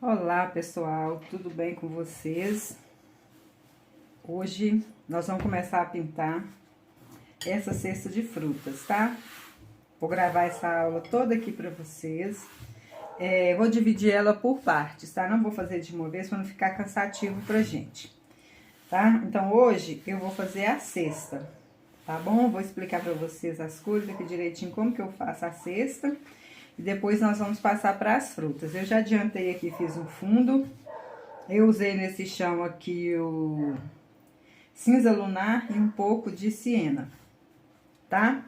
Olá pessoal, tudo bem com vocês? Hoje nós vamos começar a pintar essa cesta de frutas, tá? Vou gravar essa aula toda aqui pra vocês. Vou dividir ela por partes, tá? Não vou fazer de uma vez pra não ficar cansativo pra gente, tá? Então hoje eu vou fazer a cesta, tá bom? Vou explicar pra vocês as cores aqui direitinho, como que eu faço a cesta. E depois nós vamos passar para as frutas. Eu já adiantei aqui, fiz um fundo. Eu usei nesse chão aqui o cinza lunar e um pouco de siena, tá?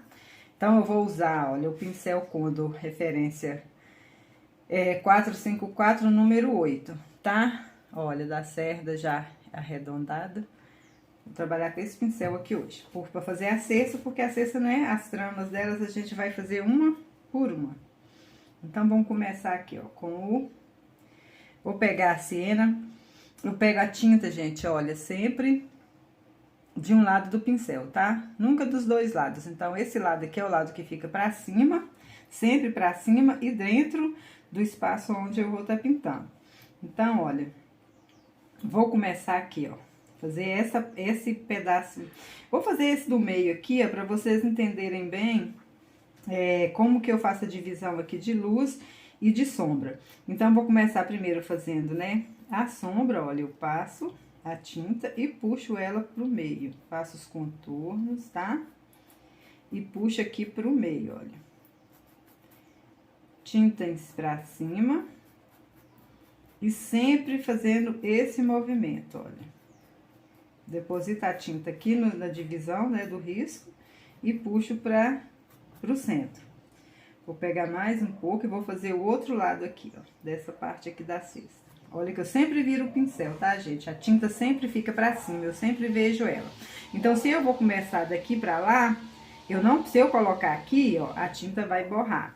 Então, eu vou usar, olha, o pincel Condor, referência 454, número 8, tá? Olha, da cerda já arredondada. Vou trabalhar com esse pincel aqui hoje, para fazer a cesta, porque a cesta, né, as tramas delas a gente vai fazer uma por uma. Então, vamos começar aqui, ó, com o... Vou pegar a siena, eu pego a tinta, gente, olha, sempre de um lado do pincel, tá? Nunca dos dois lados. Então, esse lado aqui é o lado que fica pra cima, sempre pra cima e dentro do espaço onde eu vou estar pintando. Então, olha, vou começar aqui, ó, fazer esse pedaço. Vou fazer esse do meio aqui, ó, pra vocês entenderem bem... como que eu faço a divisão aqui de luz e de sombra. Então, vou começar primeiro fazendo, né, a sombra, olha, eu passo a tinta e puxo ela pro meio. Faço os contornos, tá? E puxo aqui pro meio, olha. Tinta pra cima. E sempre fazendo esse movimento, olha. Deposito a tinta aqui na divisão, né, do risco e puxo pro centro. Vou pegar mais um pouco e vou fazer o outro lado aqui, ó, dessa parte aqui da cesta. Olha que eu sempre viro o pincel, tá, gente? A tinta sempre fica pra cima, eu sempre vejo ela. Então, se eu vou começar daqui pra lá, se eu colocar aqui, ó, a tinta vai borrar.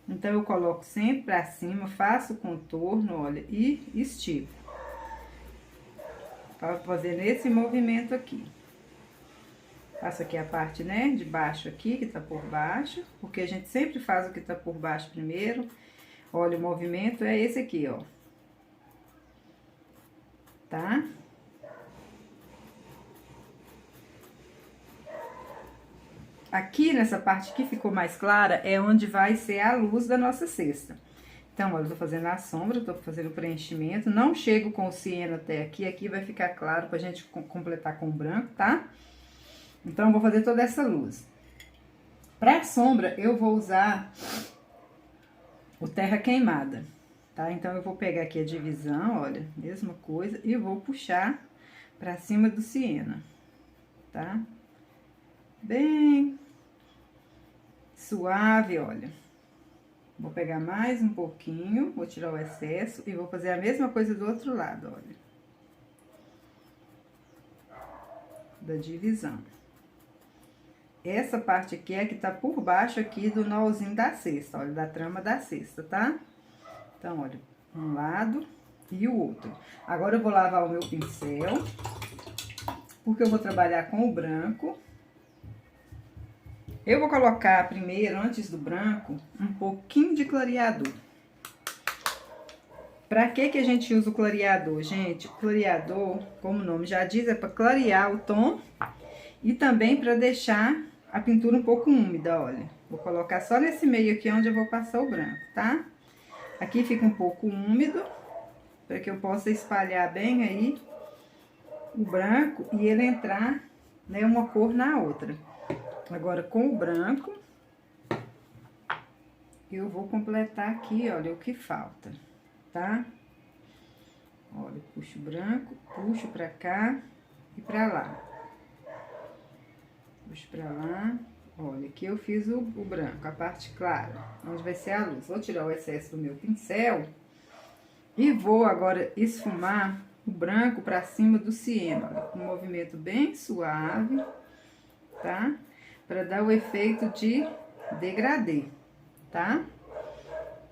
Então, eu coloco sempre pra cima, faço o contorno, olha, e estico. Pra fazer nesse movimento aqui. Faço aqui a parte, né, de baixo aqui, que tá por baixo, porque a gente sempre faz o que tá por baixo primeiro. Olha, o movimento é esse aqui, ó. Tá? Aqui, nessa parte que ficou mais clara, é onde vai ser a luz da nossa cesta. Então, olha, eu tô fazendo a sombra, tô fazendo o preenchimento, não chego com o siena até aqui, aqui vai ficar claro pra gente completar com o branco, tá? Então, eu vou fazer toda essa luz. Pra sombra, eu vou usar o terra queimada, tá? Então, eu vou pegar aqui a divisão, olha, mesma coisa, e vou puxar pra cima do siena, tá? Bem suave, olha. Vou pegar mais um pouquinho, vou tirar o excesso e vou fazer a mesma coisa do outro lado, olha. Da divisão. Essa parte aqui é que tá por baixo aqui do nozinho da cesta, olha, da trama da cesta, tá? Então, olha, um lado e o outro. Agora, eu vou lavar o meu pincel, porque eu vou trabalhar com o branco. Eu vou colocar primeiro, antes do branco, um pouquinho de clareador. Pra que a gente usa o clareador, gente? O clareador, como o nome já diz, é pra clarear o tom e também pra deixar a pintura um pouco úmida, olha. Vou colocar só nesse meio aqui onde eu vou passar o branco, tá? Aqui fica um pouco úmido, para que eu possa espalhar bem aí o branco e ele entrar, né, uma cor na outra. Agora, com o branco, eu vou completar aqui, olha, o que falta, tá? Olha, puxo o branco, puxo pra cá e pra lá. Puxo pra lá, olha, aqui eu fiz o branco, a parte clara, onde vai ser a luz. Vou tirar o excesso do meu pincel e vou agora esfumar o branco pra cima do siena, olha, com um movimento bem suave, tá? Pra dar o efeito de degradê, tá?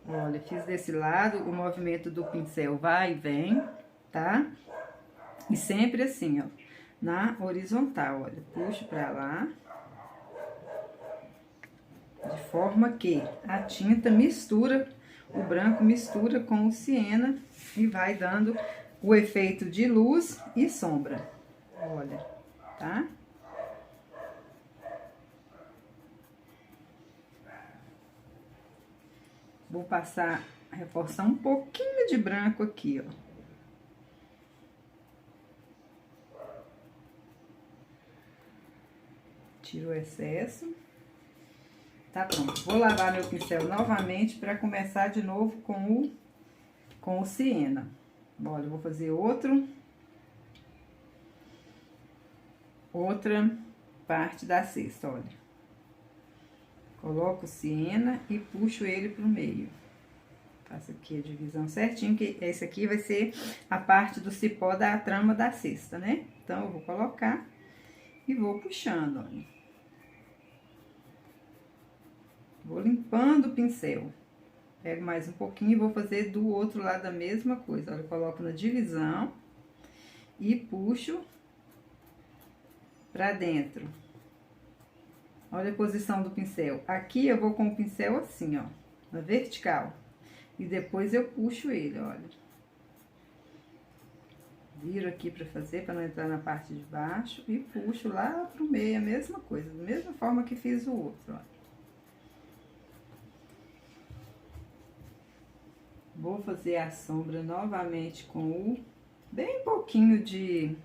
Olha, fiz desse lado, o movimento do pincel vai e vem, tá? E sempre assim, ó, na horizontal, olha, puxo pra lá. De forma que a tinta mistura o branco mistura com o siena e vai dando o efeito de luz e sombra. Olha, tá? Vou passar, reforçar um pouquinho de branco aqui, ó. Tiro o excesso. Tá pronto. Vou lavar meu pincel novamente para começar de novo com o siena. Olha, eu vou fazer outra parte da cesta, olha. Coloco o siena e puxo ele pro meio. Faço aqui a divisão certinho, que esse aqui vai ser a parte do cipó da trama da cesta, né? Então, eu vou colocar e vou puxando, olha. Vou limpando o pincel. Pego mais um pouquinho e vou fazer do outro lado a mesma coisa. Olha, eu coloco na divisão e puxo pra dentro. Olha a posição do pincel. Aqui eu vou com o pincel assim, ó, na vertical. E depois eu puxo ele, olha. Viro aqui pra fazer, pra não entrar na parte de baixo. E puxo lá pro meio, a mesma coisa, da mesma forma que fiz o outro, ó. Vou fazer a sombra novamente com o bem pouquinho de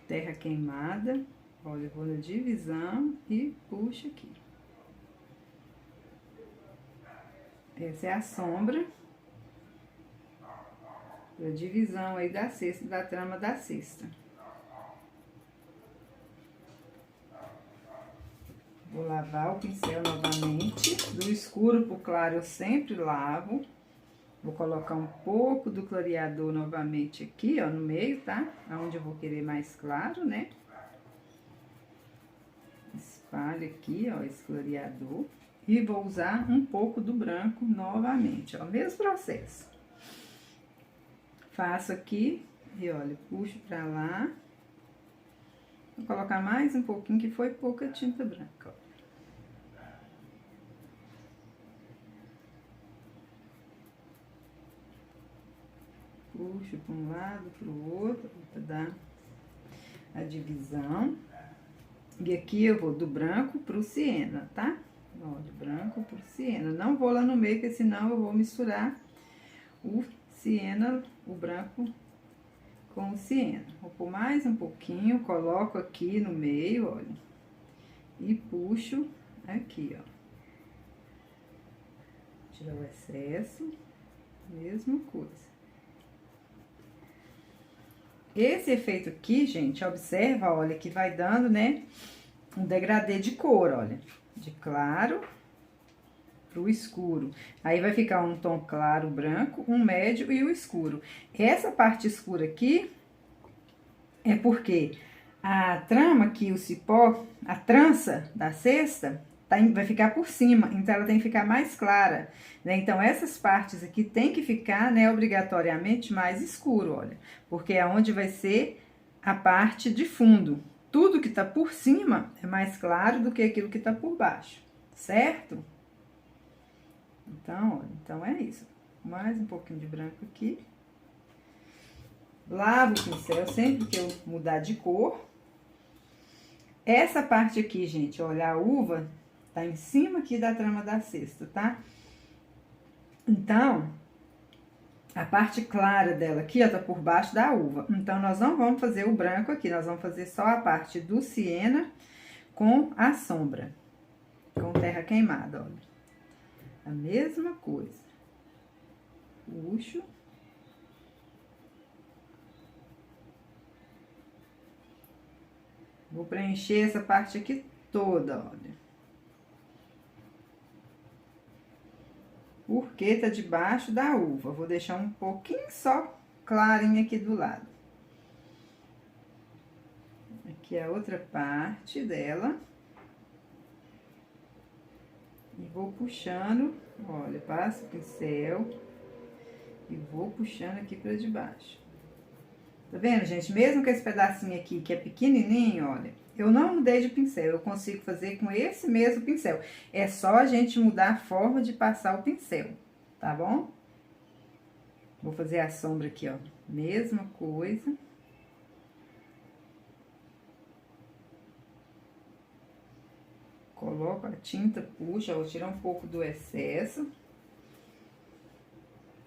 terra queimada. Olha, eu vou na divisão e puxo aqui. Essa é a sombra. A divisão aí da cesta, da trama da cesta. Vou lavar o pincel novamente. Do escuro pro claro eu sempre lavo. Vou colocar um pouco do clareador novamente aqui, ó, no meio, tá? Aonde eu vou querer mais claro, né? Espalho aqui, ó, esse clareador. E vou usar um pouco do branco novamente, ó, mesmo processo. Faço aqui e, olha, puxo pra lá. Vou colocar mais um pouquinho, que foi pouca tinta branca, ó. Puxo para um lado, para o outro, para dar a divisão. E aqui eu vou do branco pro siena, tá? Ó, de branco pro siena. Não vou lá no meio, porque senão eu vou misturar o siena, o branco com o siena. Vou pôr mais um pouquinho, coloco aqui no meio, olha. E puxo aqui, ó. Tirar o excesso, mesma coisa. Esse efeito aqui, gente, observa, olha, que vai dando, né, um degradê de cor, olha, de claro pro escuro. Aí, vai ficar um tom claro, branco, um médio e o escuro. Essa parte escura aqui é porque a trama aqui, o cipó, a trança da cesta, vai ficar por cima, então ela tem que ficar mais clara, né? Então, essas partes aqui tem que ficar, né, obrigatoriamente mais escuro, olha, porque é onde vai ser a parte de fundo. Tudo que tá por cima é mais claro do que aquilo que tá por baixo, certo? Então, olha, então é isso. Mais um pouquinho de branco aqui. Lavo o pincel sempre que eu mudar de cor. Essa parte aqui, gente, olha, a uva tá em cima aqui da trama da cesta, tá? Então, a parte clara dela aqui, ó, tá por baixo da uva. Então, nós não vamos fazer o branco aqui, nós vamos fazer só a parte do siena com a sombra, com terra queimada, olha. A mesma coisa. Puxo. Vou preencher essa parte aqui toda, olha. Porque tá debaixo da uva. Vou deixar um pouquinho só clarinha aqui do lado. Aqui é a outra parte dela. E vou puxando, olha, passo o pincel e vou puxando aqui pra debaixo. Tá vendo, gente? Mesmo com esse pedacinho aqui, que é pequenininho, olha, eu não mudei de pincel, eu consigo fazer com esse mesmo pincel. É só a gente mudar a forma de passar o pincel, tá bom? Vou fazer a sombra aqui, ó, mesma coisa. Coloco a tinta, puxa, vou tirar um pouco do excesso.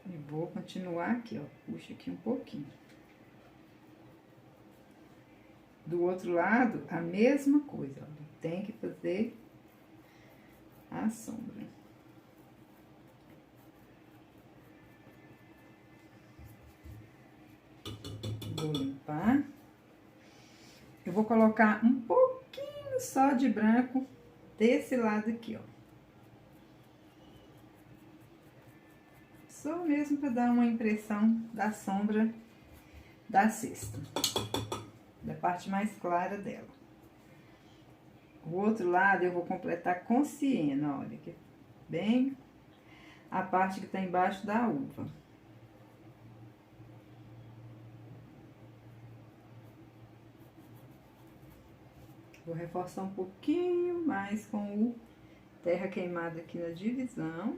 E vou continuar aqui, ó, puxa aqui um pouquinho. Do outro lado, a mesma coisa, ó, tem que fazer a sombra. Vou limpar. Eu vou colocar um pouquinho só de branco desse lado aqui, ó. Só mesmo para dar uma impressão da sombra da cesta. Da parte mais clara dela. O outro lado eu vou completar com siena, olha, aqui, bem a parte que tá embaixo da uva. Vou reforçar um pouquinho mais com o terra queimada aqui na divisão.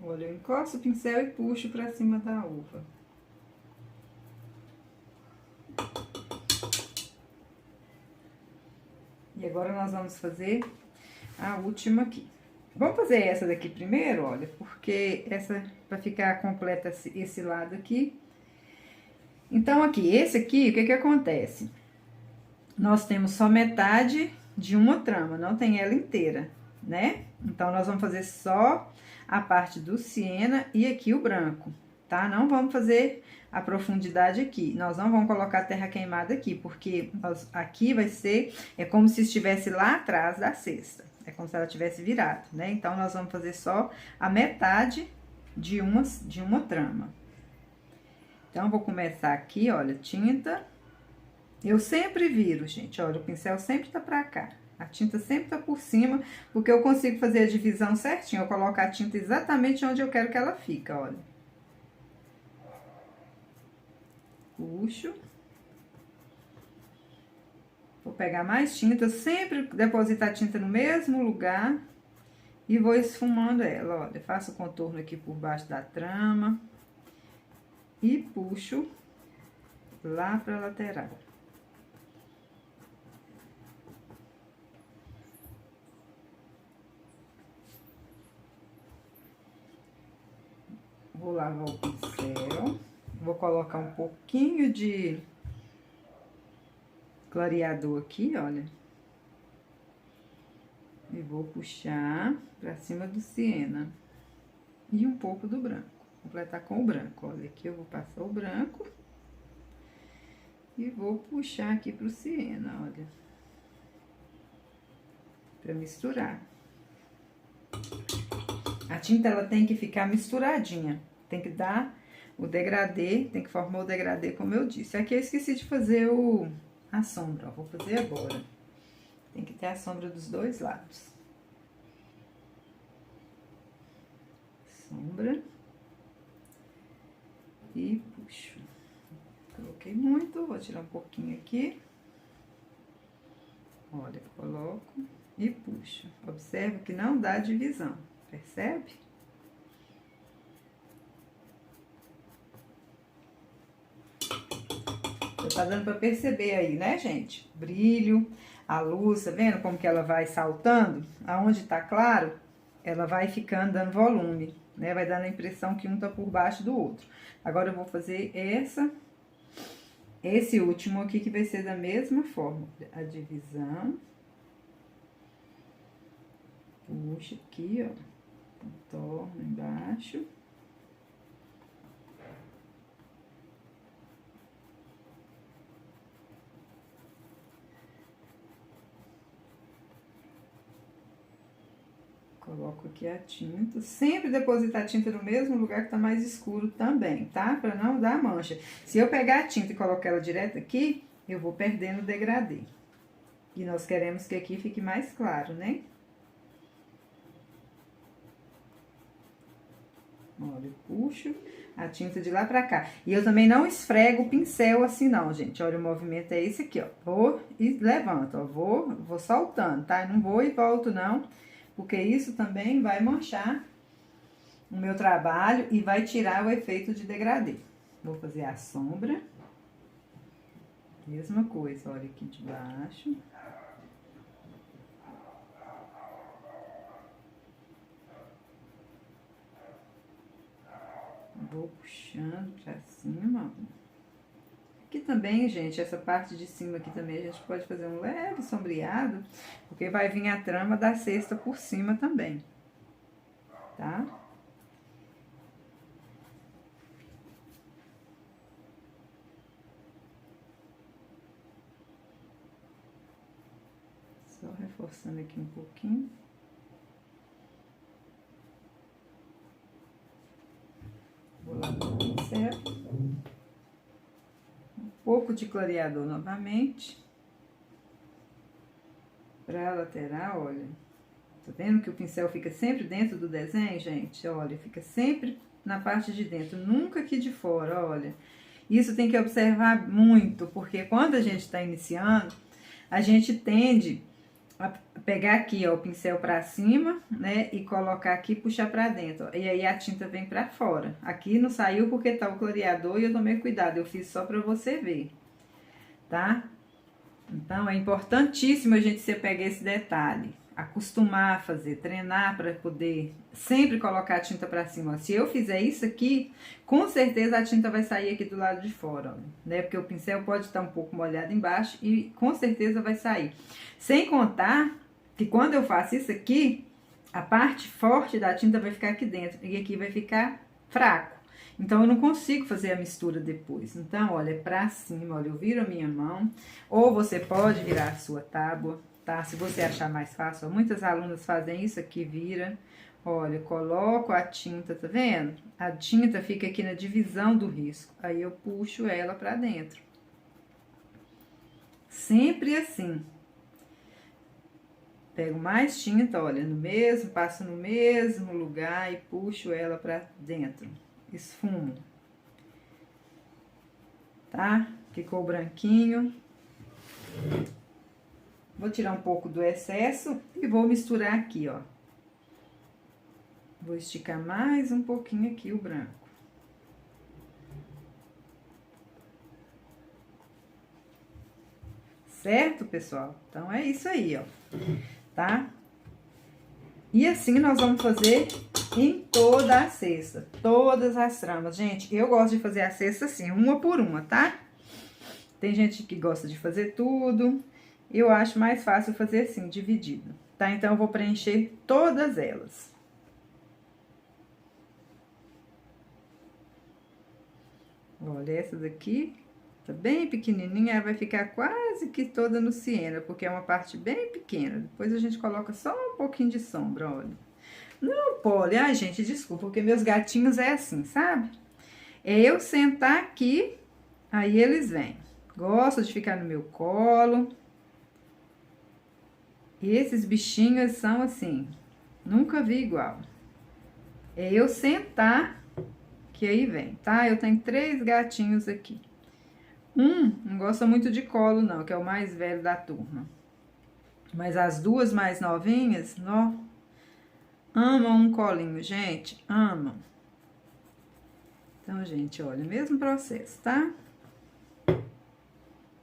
Olha, eu encosto o pincel e puxo pra cima da uva. E agora nós vamos fazer a última aqui. Vamos fazer essa daqui primeiro, olha, porque essa vai ficar completa esse lado aqui. Então, aqui, esse aqui, o que que acontece? Nós temos só metade de uma trama, não tem ela inteira, né? Então, nós vamos fazer só a parte do siena e aqui o branco, tá? Não vamos fazer a profundidade aqui. Nós não vamos colocar terra queimada aqui, porque aqui vai ser, é como se estivesse lá atrás da cesta. É como se ela tivesse virado, né? Então, nós vamos fazer só a metade de uma trama. Então, vou começar aqui, olha, tinta. Eu sempre viro, gente, olha, o pincel sempre tá pra cá. A tinta sempre tá por cima, porque eu consigo fazer a divisão certinho. Eu coloco a tinta exatamente onde eu quero que ela fique, olha. Puxo. Vou pegar mais tinta, sempre depositar a tinta no mesmo lugar. E vou esfumando ela, olha. Faço o contorno aqui por baixo da trama. E puxo lá pra lateral. Vou lavar o pincel. Vou colocar um pouquinho de clareador aqui, olha. E vou puxar pra cima do siena. E um pouco do branco. Completar com o branco, olha. Aqui eu vou passar o branco. E vou puxar aqui pro siena, olha. Pra misturar. A tinta, ela tem que ficar misturadinha. Tem que dar o degradê, tem que formar o degradê, como eu disse. Aqui eu esqueci de fazer a sombra, ó. Vou fazer agora. Tem que ter a sombra dos dois lados. Sombra. E puxo. Coloquei muito, vou tirar um pouquinho aqui. Olha, coloco e puxo. Observe que não dá divisão, percebe? Tá dando pra perceber aí, né, gente? Brilho, a luz, tá vendo como que ela vai saltando? Aonde tá claro, ela vai ficando dando volume, né? Vai dando a impressão que um tá por baixo do outro. Agora, eu vou fazer esse último aqui, que vai ser da mesma forma. A divisão. Puxa aqui, ó. Contorno embaixo. Coloco aqui a tinta. Sempre depositar a tinta no mesmo lugar que tá mais escuro também, tá? Pra não dar mancha. Se eu pegar a tinta e colocar ela direto aqui, eu vou perdendo o degradê. E nós queremos que aqui fique mais claro, né? Olha, eu puxo a tinta de lá pra cá. E eu também não esfrego o pincel assim não, gente. Olha, o movimento é esse aqui, ó. Vou e levanto, ó. Vou soltando, tá? Não vou e volto não, porque isso também vai manchar o meu trabalho e vai tirar o efeito de degradê. Vou fazer a sombra. Mesma coisa, olha aqui de baixo. Vou puxando pra cima, ó. Aqui também, gente, essa parte de cima aqui também a gente pode fazer um leve sombreado, porque vai vir a trama da cesta por cima também, tá? Só reforçando aqui um pouquinho. Vou lá pro pincel. Um pouco de clareador novamente. Pra lateral, olha. Tá vendo que o pincel fica sempre dentro do desenho, gente? Olha, fica sempre na parte de dentro, nunca aqui de fora, olha. Isso tem que observar muito, porque quando a gente tá iniciando, a gente tende a pegar aqui, ó, o pincel pra cima, né, e colocar aqui e puxar pra dentro, ó, e aí a tinta vem pra fora. Aqui não saiu porque tá o clareador e eu tomei cuidado, eu fiz só pra você ver, tá? Então, é importantíssimo a gente se pegar esse detalhe, acostumar a fazer, treinar para poder sempre colocar a tinta para cima. Se eu fizer isso aqui, com certeza a tinta vai sair aqui do lado de fora, ó, né? Porque o pincel pode estar um pouco molhado embaixo e com certeza vai sair. Sem contar que quando eu faço isso aqui, a parte forte da tinta vai ficar aqui dentro e aqui vai ficar fraco. Então, eu não consigo fazer a mistura depois. Então, olha, é pra cima, olha, eu viro a minha mão. Ou você pode virar a sua tábua, tá? Se você achar mais fácil. Ó, muitas alunas fazem isso aqui, vira. Olha, coloco a tinta, tá vendo? A tinta fica aqui na divisão do risco. Aí, eu puxo ela pra dentro. Sempre assim. Pego mais tinta, olha, passo no mesmo lugar e puxo ela pra dentro. Esfumo, tá? Ficou branquinho. Vou tirar um pouco do excesso e vou misturar aqui, ó. Vou esticar mais um pouquinho aqui o branco. Certo, pessoal? Então, é isso aí, ó, tá? E assim nós vamos fazer em toda a cesta, todas as tramas. Gente, eu gosto de fazer a cesta assim, uma por uma, tá? Tem gente que gosta de fazer tudo, eu acho mais fácil fazer assim, dividido, tá? Então, eu vou preencher todas elas. Olha, essa daqui tá bem pequenininha, ela vai ficar quase que toda no siena, porque é uma parte bem pequena. Depois a gente coloca só um pouquinho de sombra, olha. Não pode, ai, gente, desculpa, porque meus gatinhos é assim, sabe? É eu sentar aqui, aí eles vêm. Gostam de ficar no meu colo. E esses bichinhos são assim, nunca vi igual. É eu sentar, que aí vem, tá? Eu tenho 3 gatinhos aqui. Não gosta muito de colo, não, que é o mais velho da turma. Mas as 2 mais novinhas, ó, amam um colinho, gente, amam. Então, gente, olha, mesmo processo, tá?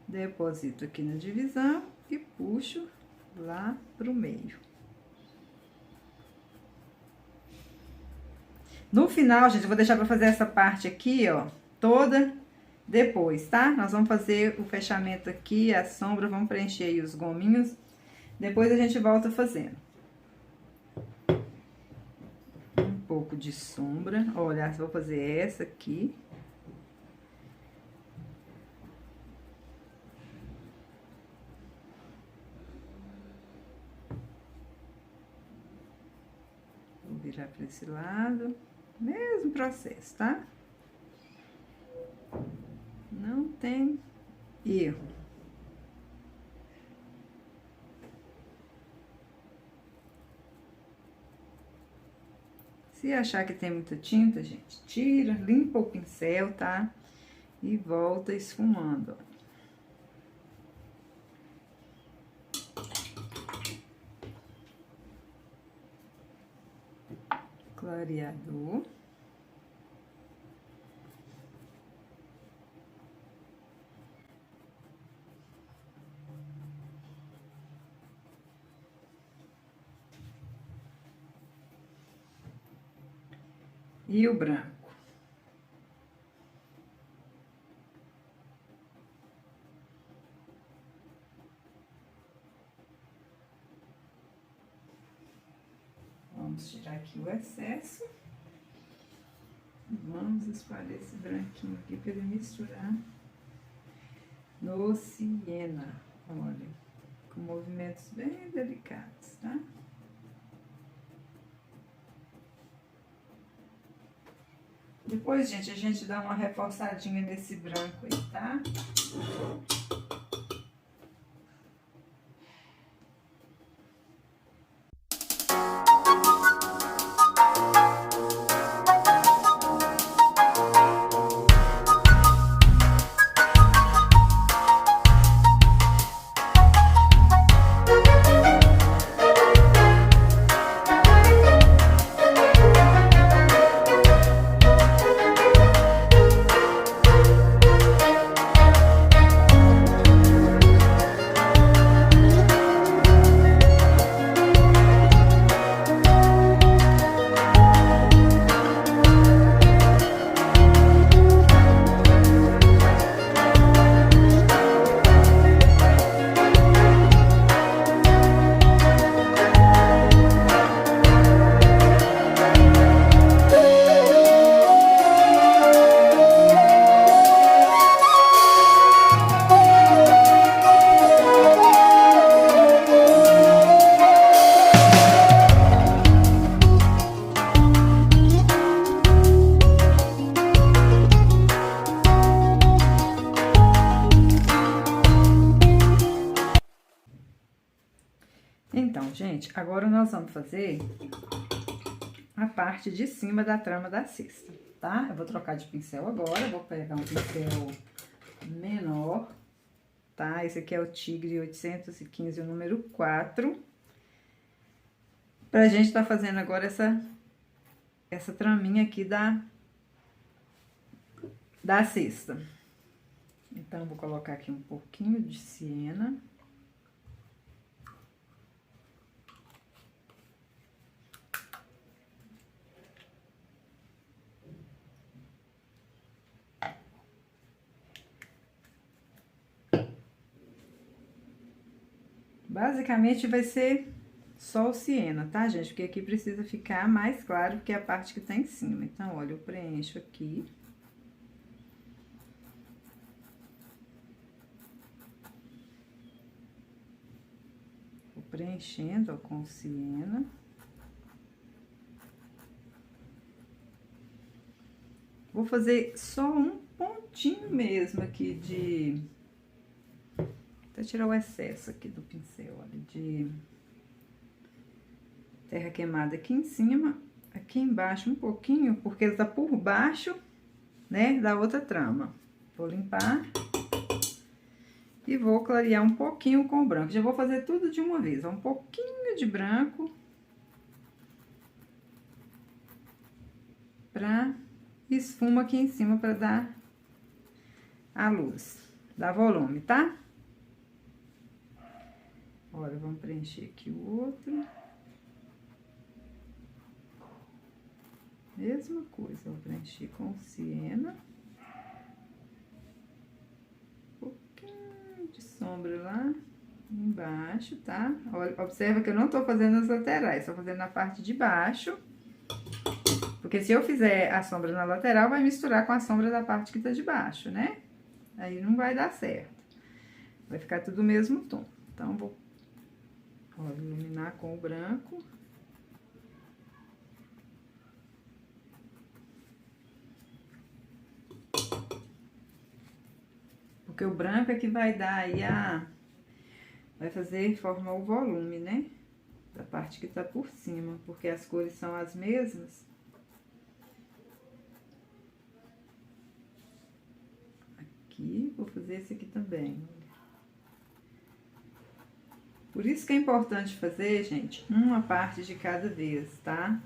Deposito aqui na divisão e puxo lá pro meio. No final, gente, eu vou deixar pra fazer essa parte aqui, ó, toda depois, tá? Nós vamos fazer o fechamento aqui, a sombra, vamos preencher aí os gominhos. Depois a gente volta fazendo. Um pouco de sombra. Olha, vou fazer essa aqui. Vou virar para esse lado. Mesmo processo, tá? Não tem erro. Se achar que tem muita tinta, gente, tira, limpa o pincel, tá? E volta esfumando, ó. Clareador. E o branco. Vamos tirar aqui o excesso. Vamos espalhar esse branquinho aqui para ele misturar no siena. Olha, com movimentos bem delicados, tá? Depois, gente, a gente dá uma reforçadinha nesse branco aí, tá? Então, gente, agora nós vamos fazer a parte de cima da trama da cesta, tá? Eu vou trocar de pincel agora, vou pegar um pincel menor, tá? Esse aqui é o Tigre 815, o número 4. Pra gente tá fazendo agora essa traminha aqui da cesta. Então, vou colocar aqui um pouquinho de siena. Basicamente, vai ser só o siena, tá, gente? Porque aqui precisa ficar mais claro que a parte que tá em cima. Então, olha, eu preencho aqui. Vou preenchendo, ó, com o siena. Vou fazer só um pontinho mesmo aqui de... Até tirar o excesso aqui do pincel, olha, de terra queimada aqui em cima, aqui embaixo um pouquinho, porque ele tá por baixo, né, da outra trama. Vou limpar e vou clarear um pouquinho com o branco. Já vou fazer tudo de uma vez, ó, um pouquinho de branco pra esfuma aqui em cima pra dar a luz, dar volume, tá? Olha, vamos preencher aqui o outro. Mesma coisa, vou preencher com siena. Um pouquinho de sombra lá embaixo, tá? Olha, observa que eu não tô fazendo as laterais, tô fazendo na parte de baixo. Porque se eu fizer a sombra na lateral, vai misturar com a sombra da parte que tá de baixo, né? Aí não vai dar certo. Vai ficar tudo o mesmo tom. Então, vou... Ó, iluminar com o branco. Porque o branco é que vai dar aí vai fazer, formar o volume, né? Da parte que tá por cima. Porque as cores são as mesmas. aqui, vou fazer esse aqui também, olha. Por isso que é importante fazer, gente, uma parte de cada vez, tá?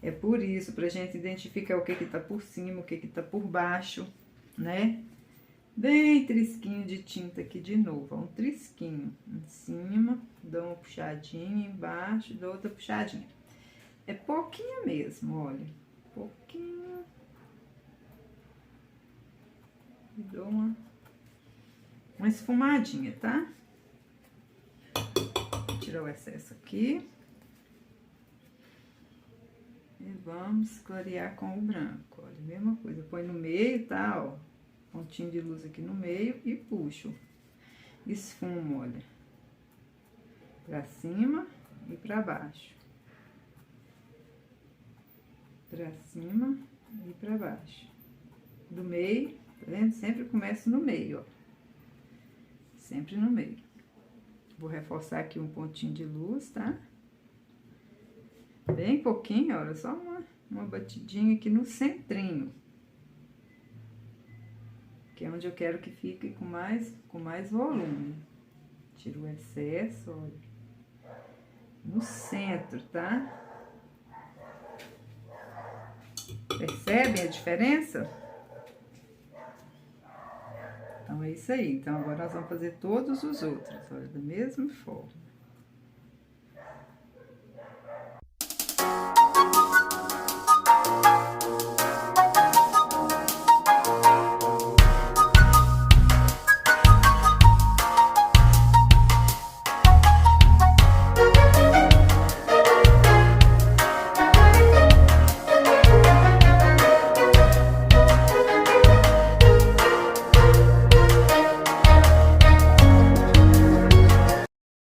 É por isso, pra gente identificar o que tá por cima, o que tá por baixo, né? Bem trisquinho de tinta aqui de novo, ó, um trisquinho em cima, dou uma puxadinha embaixo, dou outra puxadinha. É pouquinho mesmo, olha, pouquinho. E dou uma esfumadinha, tá? Vou tirar o excesso aqui. E vamos clarear com o branco, olha, mesma coisa, põe no meio, tá, ó, pontinho de luz aqui no meio e puxo, esfumo, olha, pra cima e pra baixo, pra cima e pra baixo, do meio, tá vendo? Sempre começo no meio, ó, sempre no meio. Vou reforçar aqui um pontinho de luz, tá? Bem pouquinho, olha, só uma batidinha aqui no centrinho. Que é onde eu quero que fique com mais volume. Tiro o excesso, olha. No centro, tá? Percebem a diferença? Então, é isso aí. Então, agora nós vamos fazer todos os outros, olha, da mesma forma.